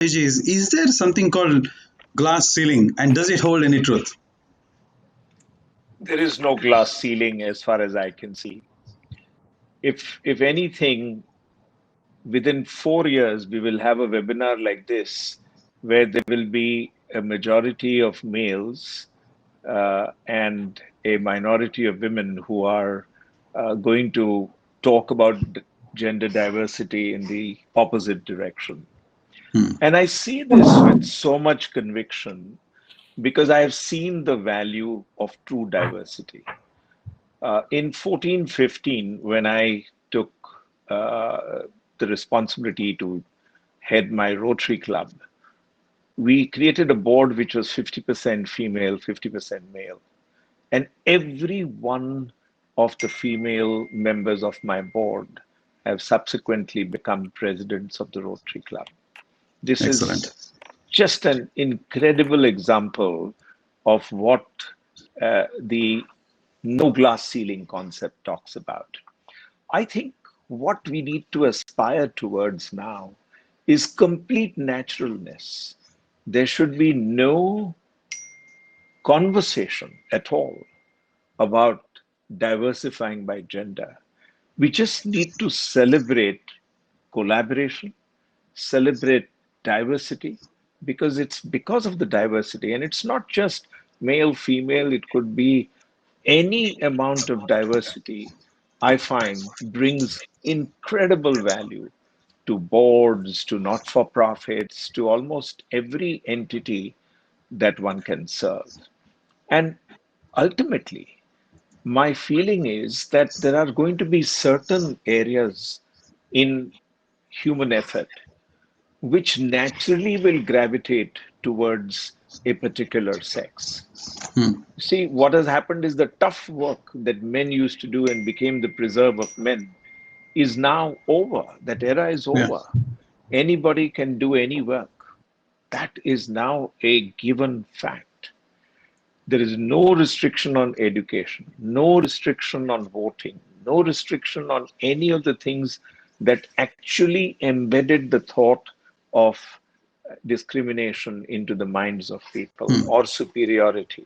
is there something called glass ceiling, and does it hold any truth? There is no glass ceiling as far as I can see. If anything, within 4 years, we will have a webinar like this where there will be a majority of males and a minority of women who are going to talk about gender diversity in the opposite direction. And I see this with so much conviction because I have seen the value of true diversity. In 14-15, when I took the responsibility to head my Rotary Club, we created a board which was 50% female, 50% male. And every one of the female members of my board have subsequently become presidents of the Rotary Club. This Excellent. is just an incredible example of what the no glass ceiling concept talks about. I think what we need to aspire towards now is complete naturalness. There should be no conversation at all about diversifying by gender. We just need to celebrate collaboration, celebrate diversity, because it's because of the diversity. And it's not just male, female, it could be any amount of diversity, I find brings incredible value to boards, to not-for-profits, to almost every entity that one can serve. And ultimately, my feeling is that there are going to be certain areas in human effort which naturally will gravitate towards a particular sex. See, what has happened is the tough work that men used to do and became the preserve of men is now over. That era is over. Anybody can do any work. That is now a given fact. There is no restriction on education, no restriction on voting, no restriction on any of the things that actually embedded the thought of discrimination into the minds of people or superiority.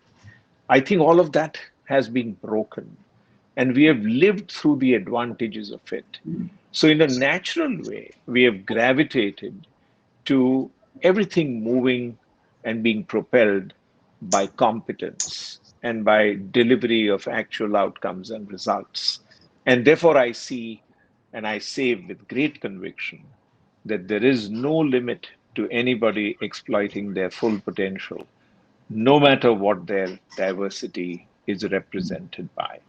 I think all of that has been broken, and we have lived through the advantages of it. So in a natural way, we have gravitated to everything moving and being propelled by competence and by delivery of actual outcomes and results. And therefore, I see and I say with great conviction that there is no limit to anybody exploiting their full potential, no matter what their diversity is represented by.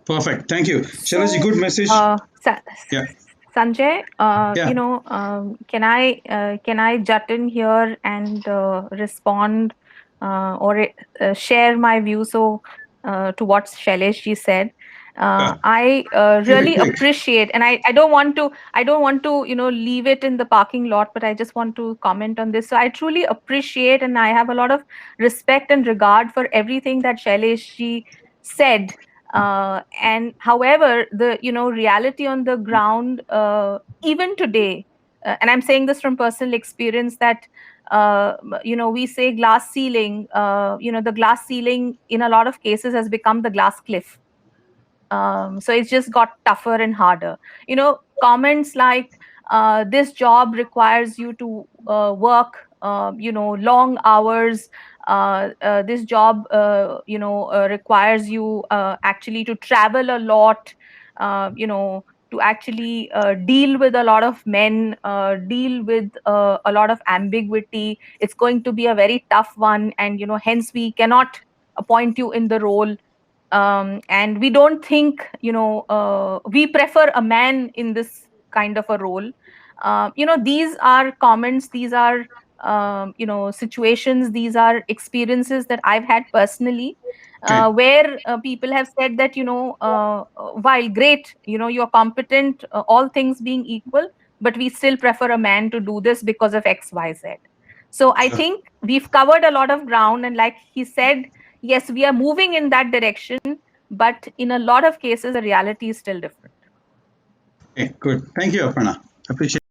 Perfect. Thank you. Shailesh, good message. Yeah. Sanjay, can I jut in here and respond or share my view to what Shailesh ji said? I really appreciate, and I don't want to leave it in the parking lot, but I just want to comment on this. So I truly appreciate, and I have a lot of respect and regard for everything that Shailesh ji said. And however, the reality on the ground, even today, and I'm saying this from personal experience, that we say glass ceiling. The glass ceiling in a lot of cases has become the glass cliff. So it's just got tougher and harder. Comments like this job requires you to work long hours. This job requires you actually to travel a lot, to actually deal with a lot of men, deal with a lot of ambiguity. It's going to be a very tough one, and hence we cannot appoint you in the role. And we don't think, we prefer a man in this kind of a role. These are comments, these are situations, these are experiences that I've had personally, where people have said that, while great, you're competent, all things being equal, but we still prefer a man to do this because of XYZ. So I think we've covered a lot of ground, and like he said, yes, we are moving in that direction, but in a lot of cases, the reality is still different. Okay, good. Thank you, Aparna. Appreciate it.